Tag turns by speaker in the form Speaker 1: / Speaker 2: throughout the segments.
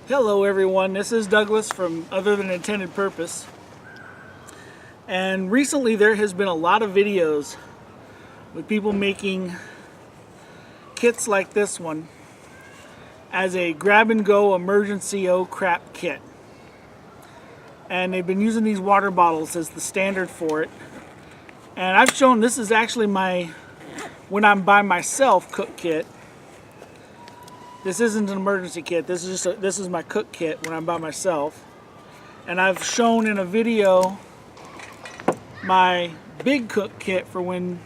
Speaker 1: Hello everyone, this is Douglas from Other Than Intended Purpose. And recently there has been a lot of videos with people making kits like this one as a grab-and-go emergency crap kit. And they've been using these water bottles as the standard for it. And I've shown this is actually my, when I'm by myself, cook kit. This isn't an emergency kit. This is my cook kit when I'm by myself. And I've shown in a video my big cook kit for when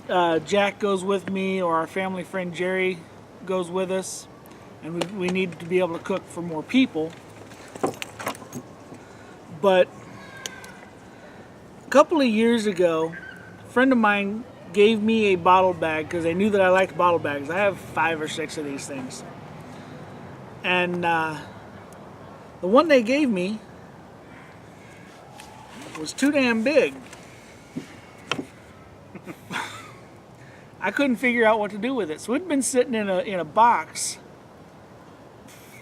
Speaker 1: Jack goes with me or our family friend Jerry goes with us and we need to be able to cook for more people. But a couple of years ago, a friend of mine gave me a bottle bag because they knew that I liked bottle bags. I have 5 or 6 of these things. And the one they gave me was too damn big. I couldn't figure out what to do with it. So it'd been sitting in a box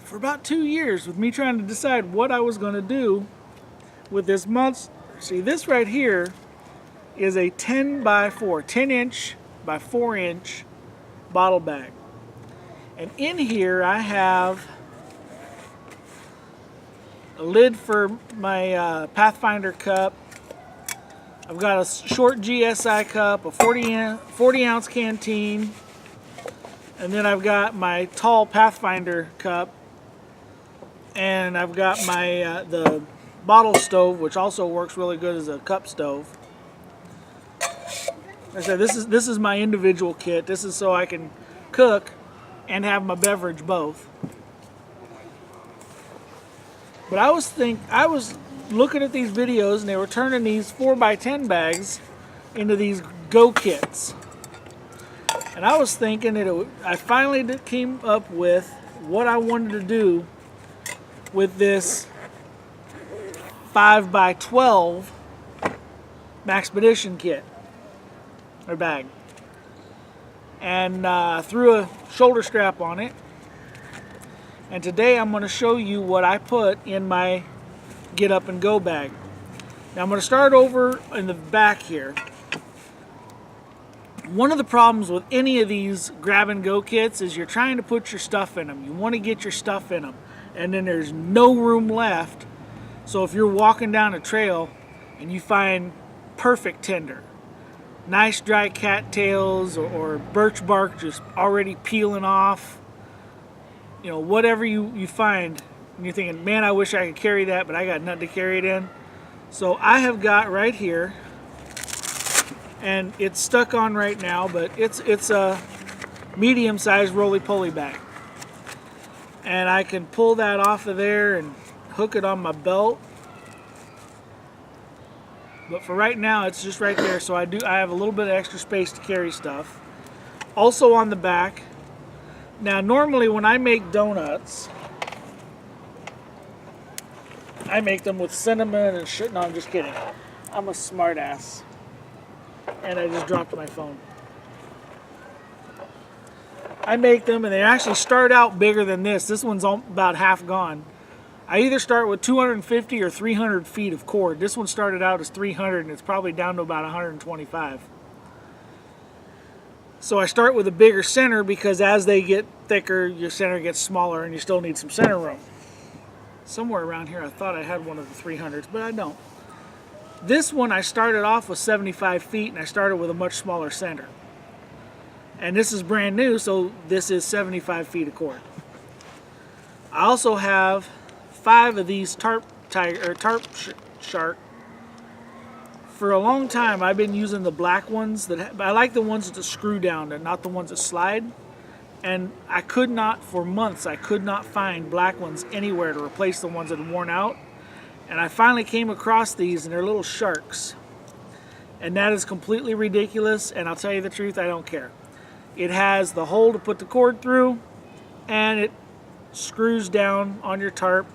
Speaker 1: for about 2 years with me trying to decide what I was going to do with this monster. See, this right here is a 10 inch by 4 inch bottle bag. And in here I have a lid for my Pathfinder cup. I've got a short GSI cup, a 40 ounce canteen, and then I've got my tall Pathfinder cup, and I've got my the bottle stove, which also works really good as a cup stove. Like I said, this is my individual kit. This is so I can cook and have my beverage both. But I was looking at these videos and they were turning these 4x10 bags into these go kits. And I was thinking that I finally came up with what I wanted to do with this 5x12 Maxpedition kit. Or bag, and threw a shoulder strap on it. And today I'm going to show you what I put in my get up and go bag. Now I'm going to start over in the back here. One of the problems with any of these grab and go kits is you're trying to put your stuff in them. You want to get your stuff in them, and then there's no room left. So if you're walking down a trail and you find perfect tinder, nice dry cattails or birch bark just already peeling off, you know, whatever you find, and you're thinking, man, I wish I could carry that, but I got nothing to carry it in. So I have got right here, and it's stuck on right now, but it's a medium-sized roly-poly bag. And I can pull that off of there and hook it on my belt. But for right now, it's just right there, so I have a little bit of extra space to carry stuff. Also on the back, now normally when I make donuts, I make them with cinnamon and shit. No, I'm just kidding. I'm a smart ass. And I just dropped my phone. I make them and they actually start out bigger than this. This one's about half gone. I either start with 250 or 300 feet of cord. This one started out as 300 and it's probably down to about 125. So I start with a bigger center because as they get thicker, your center gets smaller and you still need some center room. Somewhere around here I thought I had one of the 300s, but I don't. This one I started off with 75 feet and I started with a much smaller center. And this is brand new, so this is 75 feet of cord. I also have 5 of these Tarp Shark. For a long time I've been using the black ones I like the ones that screw down, and not the ones that slide. And I could not, for months, I could not find black ones anywhere to replace the ones that had worn out. And I finally came across these, and they're little sharks. And that is completely ridiculous, and I'll tell you the truth, I don't care. It has the hole to put the cord through, and it screws down on your tarp.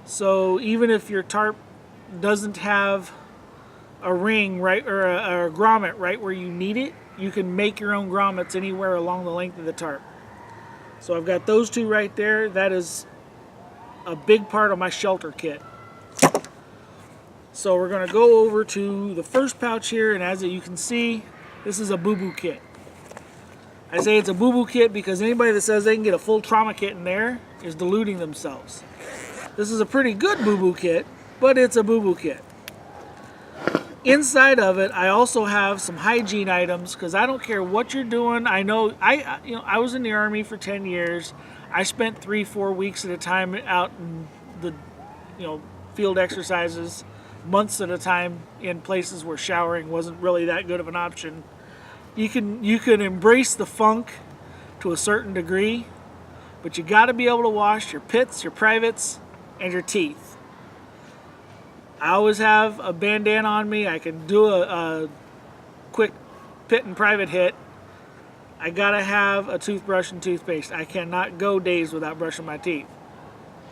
Speaker 1: So even if your tarp doesn't have a ring right or a grommet right where you need it, you can make your own grommets anywhere along the length of the tarp. So I've got those two right there. That is a big part of my shelter kit. So we're going to go over to the first pouch here, and as you can see, this is a boo-boo kit. I say it's a boo-boo kit because anybody that says they can get a full trauma kit in there is deluding themselves. This is a pretty good boo-boo kit, but it's a boo-boo kit. Inside of it, I also have some hygiene items because I don't care what you're doing. I know I was in the Army for 10 years. I spent 3-4 weeks at a time out in the field exercises, months at a time in places where showering wasn't really that good of an option. You can embrace the funk to a certain degree, but you got to be able to wash your pits, your privates, and your teeth. I always have a bandana on me. I can do a quick pit and private hit. I gotta have a toothbrush and toothpaste. I cannot go days without brushing my teeth.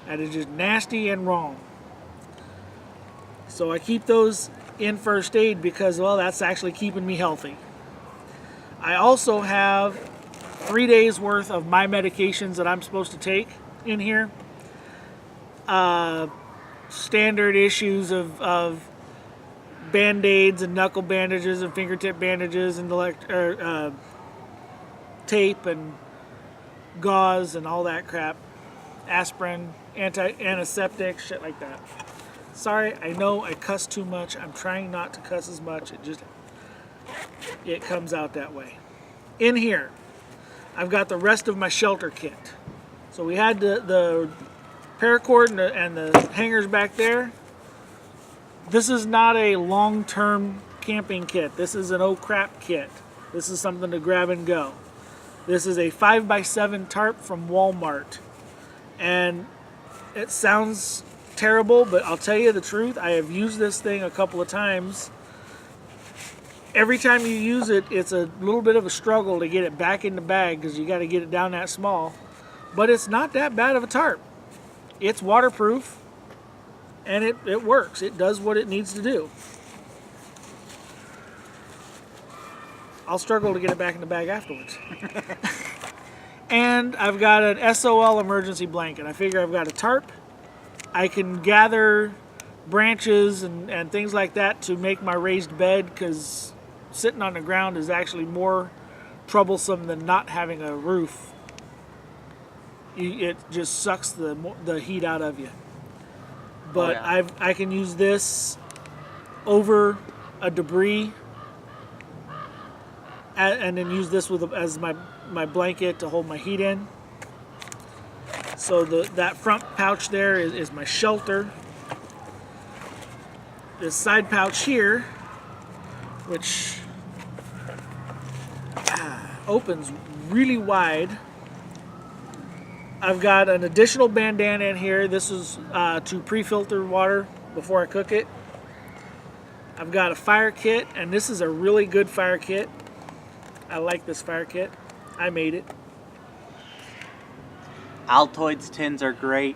Speaker 1: That is just nasty and wrong. So I keep those in first aid because, well, that's actually keeping me healthy. I also have 3 days worth of my medications that I'm supposed to take in here. Standard issues of band-aids and knuckle bandages and fingertip bandages and tape and gauze and all that crap. Aspirin, antiseptic, shit like that. Sorry, I know I cuss too much. I'm trying not to cuss as much. It comes out that way. In here, I've got the rest of my shelter kit. So we had the paracord and the hangers back there. This is not a long-term camping kit. This is an oh crap kit. This is something to grab and go. This is a 5x7 tarp from Walmart. And it sounds terrible, but I'll tell you the truth. I have used this thing a couple of times. Every time you use it, it's a little bit of a struggle to get it back in the bag because you got to get it down that small. But it's not that bad of a tarp. It's waterproof, and it works. It does what it needs to do. I'll struggle to get it back in the bag afterwards. And I've got an SOL emergency blanket. I figure I've got a tarp. I can gather branches and things like that to make my raised bed because sitting on the ground is actually more troublesome than not having a roof. It just sucks the heat out of you. But oh, yeah. I can use this over a debris and then use this as my blanket to hold my heat in. So that front pouch there is my shelter. This side pouch here, which opens really wide. I've got an additional bandana in here. This is to pre-filter water before I cook it. I've got a fire kit, and this is a really good fire kit. I like this fire kit. I made it.
Speaker 2: Altoids tins are great.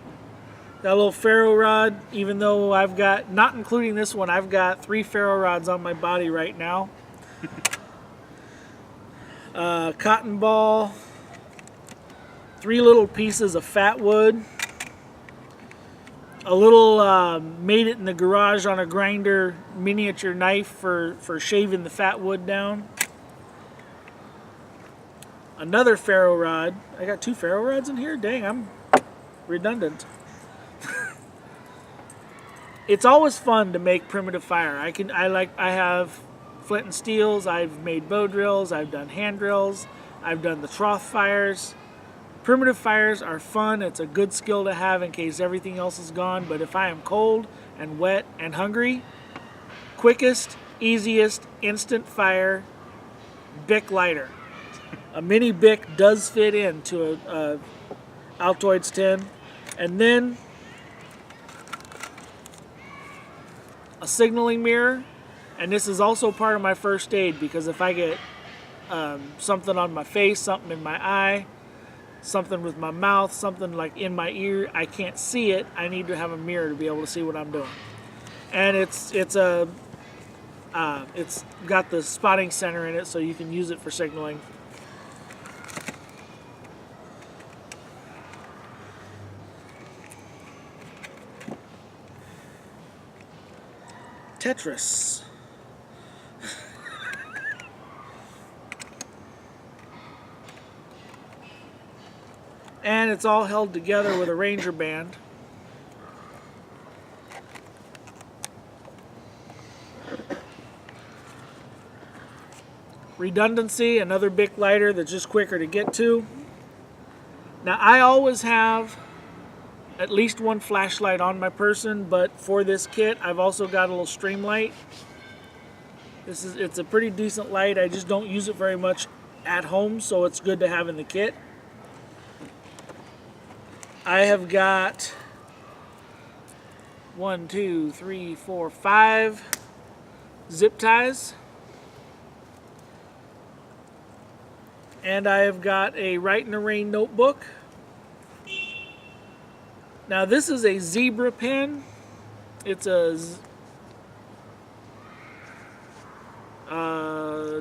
Speaker 1: Got a little ferro rod, even though I've got, not including this one, I've got 3 ferro rods on my body right now. Cotton ball. 3 little pieces of fat wood, a little made it in the garage on a grinder miniature knife for shaving the fat wood down, another ferro rod. I got 2 ferro rods in here? Dang, I'm redundant. It's always fun to make primitive fire. I have flint and steels, I've made bow drills, I've done hand drills, I've done the trough fires. Primitive fires are fun. It's a good skill to have in case everything else is gone. But if I am cold and wet and hungry, quickest, easiest, instant fire, Bic lighter. A mini Bic does fit into a Altoids tin. And then a signaling mirror. And this is also part of my first aid because if I get something on my face, something in my eye, something with my mouth, something like in my ear, I can't see it. I need to have a mirror to be able to see what I'm doing. And it's got the spotting center in it, so you can use it for signaling. Tetris. And it's all held together with a Ranger band. Redundancy, another Bic lighter that's just quicker to get to. Now I always have at least one flashlight on my person, but for this kit I've also got a little stream light. It's a pretty decent light. I just don't use it very much at home, so it's good to have in the kit. I have got 1, 2, 3, 4, 5 zip ties. And I have got a Write in the Rain notebook. Now this is a zebra pen. It's a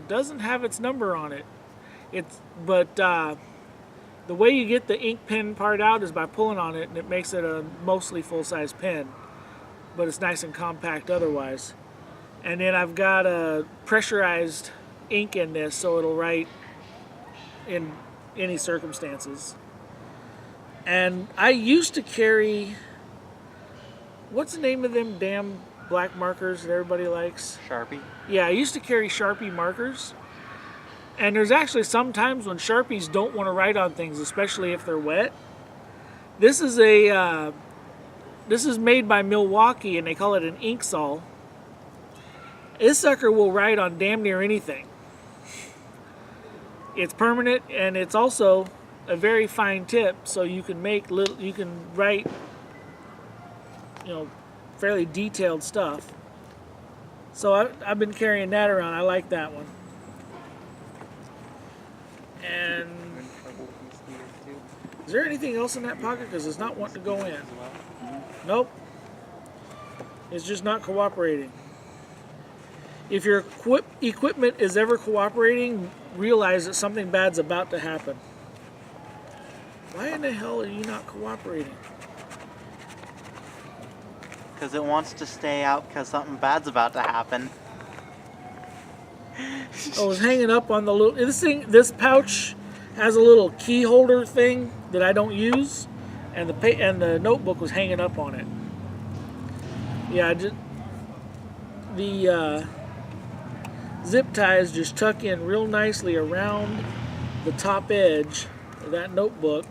Speaker 1: doesn't have its number on it. The way you get the ink pen part out is by pulling on it, and it makes it a mostly full-size pen, but it's nice and compact otherwise. And then I've got a pressurized ink in this, so it'll write in any circumstances. And I used to carry, what's the name of them damn black markers that everybody likes?
Speaker 2: Sharpie.
Speaker 1: Yeah, I used to carry Sharpie markers. And there's actually some times when Sharpies don't want to write on things, especially if they're wet. This is made by Milwaukee, and they call it an Inksol. This sucker will write on damn near anything. It's permanent, and it's also a very fine tip, so you can write, fairly detailed stuff. So I've been carrying that around. I like that one. And is there anything else in that pocket? Because it's not wanting to go in. Nope. It's just not cooperating. If your equipment is ever cooperating, realize that something bad's about to happen. Why in the hell are you not cooperating?
Speaker 2: Because it wants to stay out because something bad's about to happen.
Speaker 1: I was hanging up on the little. This pouch has a little key holder thing that I don't use, and the notebook was hanging up on it. Yeah, the zip ties just tuck in real nicely around the top edge of that notebook,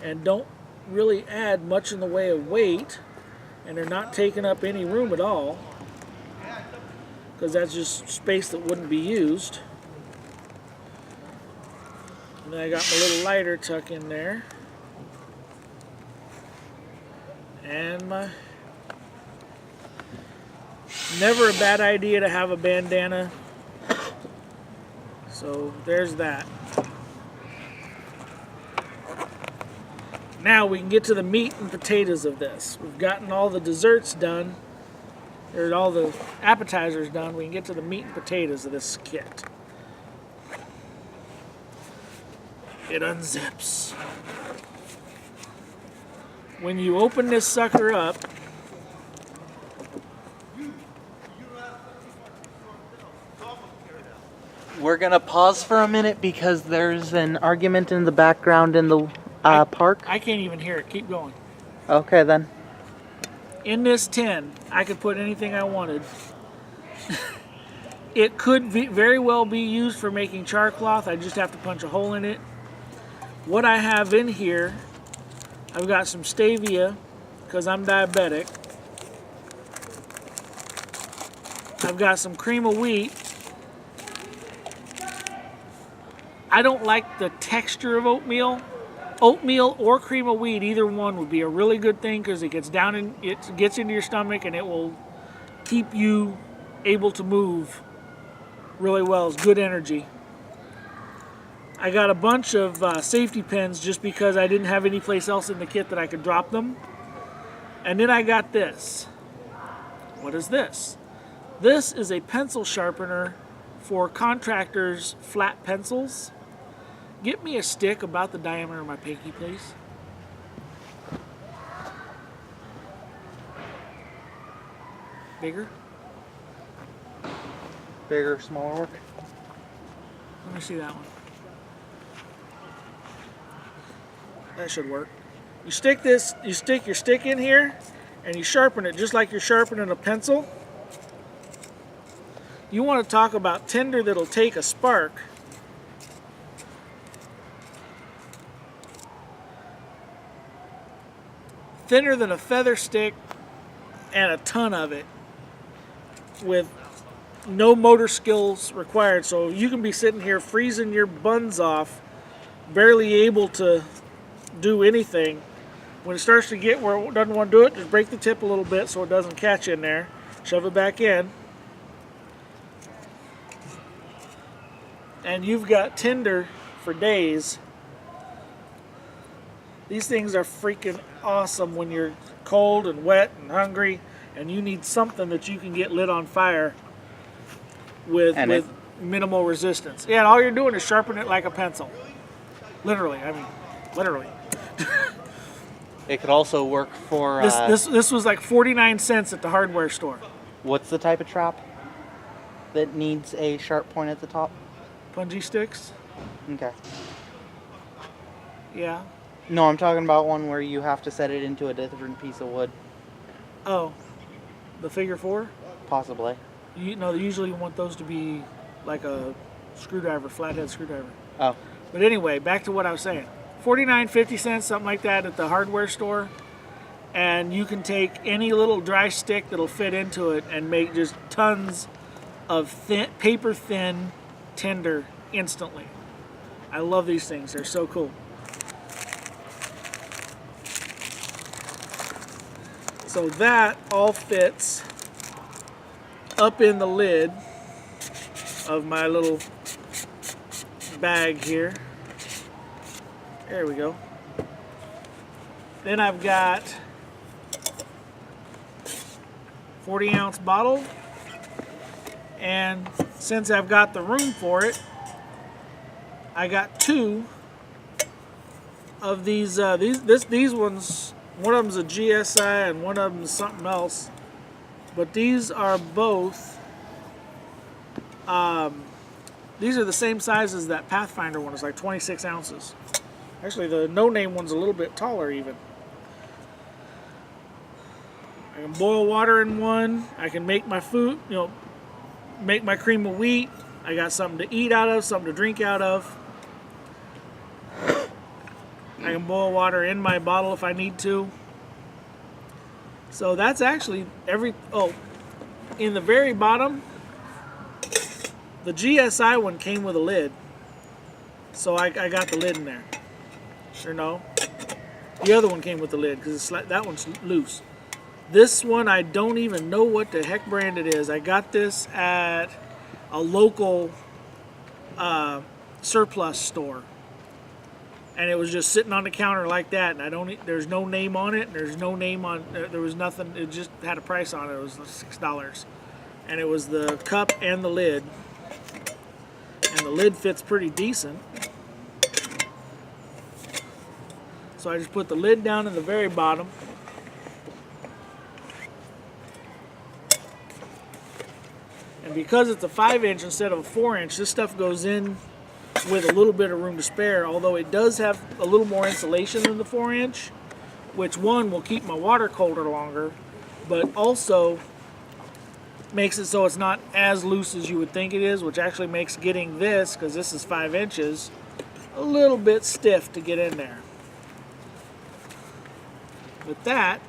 Speaker 1: and don't really add much in the way of weight, and they're not taking up any room at all, because that's just space that wouldn't be used. And then I got my little lighter tuck in there. And never a bad idea to have a bandana. So there's that. Now we can get to the meat and potatoes of this. We've gotten all the desserts done. Or all the appetizers done. We can get to the meat and potatoes of this kit. It unzips. When you open this sucker up,
Speaker 2: We're going to pause for a minute because there's an argument in the background in the park.
Speaker 1: I can't even hear it. Keep going.
Speaker 2: Okay, then.
Speaker 1: In this tin, I could put anything I wanted. It could very well be used for making char cloth. I just have to punch a hole in it. What I have in here, I've got some stevia because I'm diabetic. I've got some cream of wheat. I don't like the texture of oatmeal. Oatmeal or cream of wheat, either one would be a really good thing because it gets into your stomach and it will keep you able to move really well. It's good energy. I got a bunch of safety pins just because I didn't have any place else in the kit that I could drop them. And then I got this. What is this? This is a pencil sharpener for contractors' flat pencils. Get me a stick about the diameter of my pinky, please. Bigger?
Speaker 2: Bigger, smaller work?
Speaker 1: Let me see that one. That should work. You stick your stick in here and you sharpen it just like you're sharpening a pencil. You want to talk about tinder that'll take a spark. Thinner than a feather stick and a ton of it with no motor skills required. So you can be sitting here freezing your buns off, barely able to do anything. When it starts to get where it doesn't want to do it, just break the tip a little bit so it doesn't catch in there. Shove it back in. And you've got tinder for days. These things are freaking awesome when you're cold and wet and hungry and you need something that you can get lit on fire with minimal resistance. Yeah, and all you're doing is sharpen it like a pencil. Literally, I mean, literally.
Speaker 2: It could also work for...
Speaker 1: This was like 49 cents at the hardware store.
Speaker 2: What's the type of trap that needs a sharp point at the top?
Speaker 1: Punji sticks?
Speaker 2: Okay.
Speaker 1: Yeah.
Speaker 2: No, I'm talking about one where you have to set it into a different piece of wood.
Speaker 1: Oh, the figure 4?
Speaker 2: Possibly.
Speaker 1: Usually you want those to be like a screwdriver, flathead screwdriver.
Speaker 2: Oh.
Speaker 1: But anyway, back to what I was saying. 49, 50 cents, something like that at the hardware store. And you can take any little dry stick that'll fit into it and make just tons of paper thin tinder instantly. I love these things. They're so cool. So that all fits up in the lid of my little bag here. There we go. Then I've got 40-ounce bottle, and since I've got the room for it, I got 2 of these. These ones. One of them's a GSI and one of them's something else. But these are both. These are the same size as that Pathfinder one. It's like 26 ounces. Actually, the no-name one's a little bit taller even. I can boil water in one. I can make my food, make my cream of wheat. I got something to eat out of, something to drink out of. I can boil water in my bottle if I need to. So that's actually in the very bottom, the GSI one came with a lid. So I got the lid in there. Or no, the other one came with the lid because that one's loose. This one, I don't even know what the heck brand it is. I got this at a local surplus store. And it was just sitting on the counter like that, and there's no name on it, and there's no name on, there was nothing, it just had a price on it. It was $6. And it was the cup and the lid. And the lid fits pretty decent. So I just put the lid down in the very bottom. And because it's a 5-inch instead of a 4-inch, this stuff goes in with a little bit of room to spare, although it does have a little more insulation than the 4-inch, which one will keep my water colder longer, but also makes it so it's not as loose as you would think it is, which actually makes getting this, because this is 5 inches, a little bit stiff to get in there. But that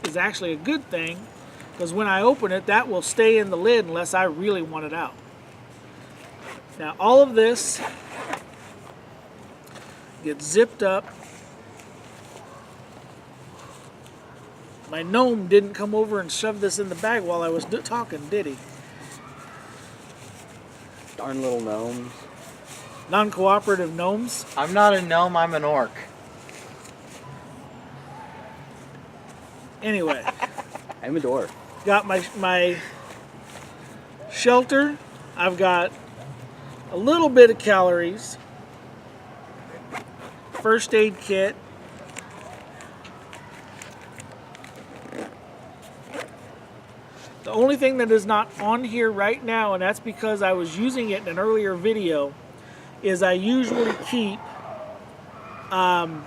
Speaker 1: is actually a good thing, because when I open it, that will stay in the lid unless I really want it out. Now all of this gets zipped up. My gnome didn't come over and shove this in the bag while I was talking, did he?
Speaker 3: Darn little gnomes.
Speaker 1: Non-cooperative gnomes.
Speaker 2: I'm not a gnome, I'm an orc.
Speaker 1: Anyway,
Speaker 3: I'm a dwarf.
Speaker 1: got my shelter. I've got a little bit of calories. First aid kit. The only thing that is not on here right now, and that's because I was using it in an earlier video, is I usually keep over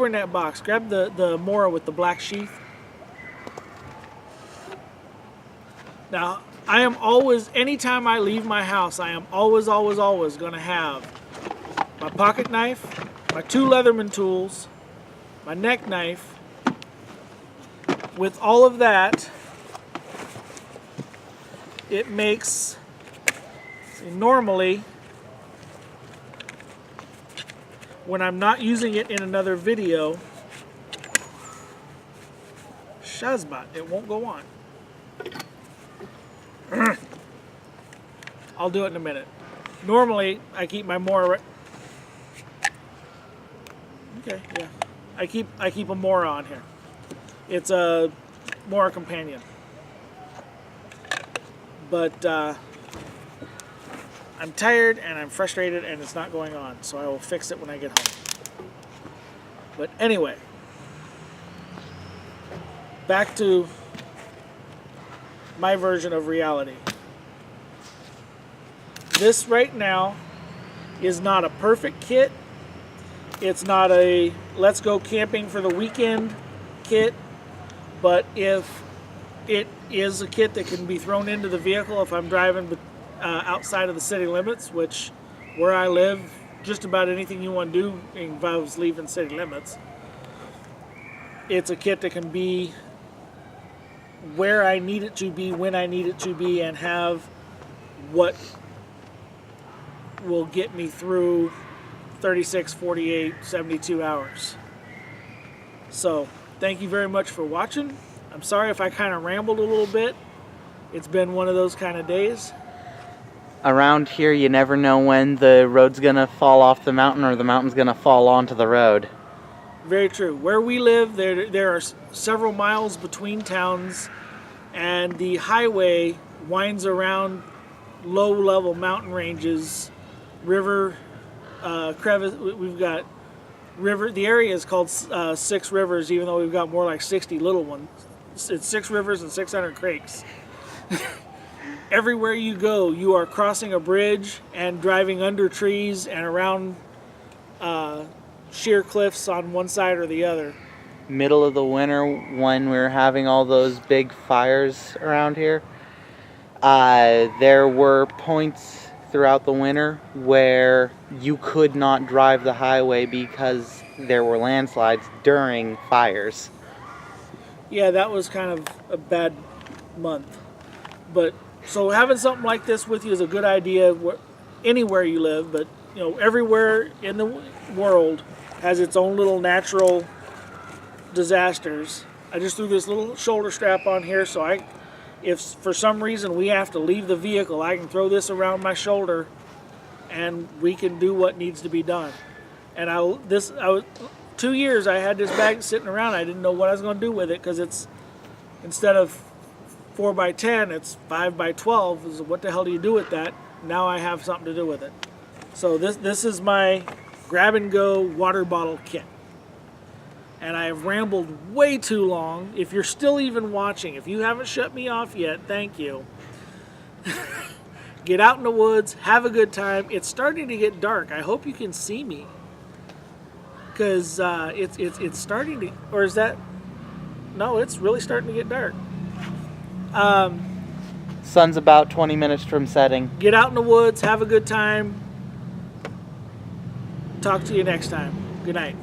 Speaker 1: in that box. Grab the Mora with the black sheath. Now, I am always, anytime I leave my house, I am always going to have my pocket knife, my 2 Leatherman tools, my neck knife. With all of that, it makes, see, normally, when I'm not using it in another video, Shazbot, it won't go on. I'll do it in a minute. Normally, I keep my Mora. Okay, yeah. I keep a Mora on here. It's a Mora Companion. But I'm tired and I'm frustrated and it's not going on, so I will fix it when I get home. But anyway, back to my version of reality. This right now is not a perfect kit. It's not a let's go camping for the weekend kit, but if it is a kit that can be thrown into the vehicle if I'm driving outside of the city limits, which where I live, just about anything you want to do involves leaving city limits. It's a kit that can be where I need it to be, when I need it to be, and have what will get me through 36, 48, 72 hours. So, thank you very much for watching. I'm sorry if I kind of rambled a little bit. It's been one of those kind of days.
Speaker 2: Around here, you never know when the road's gonna fall off the mountain or the mountain's gonna fall onto the road.
Speaker 1: Very true. Where we live, there are several miles between towns, and the highway winds around low-level mountain ranges, river, crevice. We've got river. The area is called 6 Rivers, even though we've got more like 60 little ones. It's 6 rivers and 600 creeks. Everywhere you go, you are crossing a bridge and driving under trees and around sheer cliffs on one side or the other.
Speaker 2: Middle of the winter, when we were having all those big fires around here, there were points throughout the winter where you could not drive the highway because there were landslides during fires.
Speaker 1: Yeah, that was kind of a bad month. But so having something like this with you is a good idea anywhere you live, but you know, everywhere in the world has its own little natural disasters. I just threw this little shoulder strap on here, so if for some reason we have to leave the vehicle, I can throw this around my shoulder and we can do what needs to be done. And 2 years I had this bag sitting around. I didn't know what I was going to do with it because it's, instead of 4x10, it's 5x12. What the hell do you do with that? Now I have something to do with it. So this is my grab and go water bottle kit. And I have rambled way too long. If you're still even watching, if you haven't shut me off yet, thank you. Get out in the woods, have a good time. It's starting to get dark. I hope you can see me. Because it's starting to, or is that, no, it's really starting to get dark.
Speaker 2: Sun's about 20 minutes from setting.
Speaker 1: Get out in the woods, have a good time. Talk to you next time. Good night.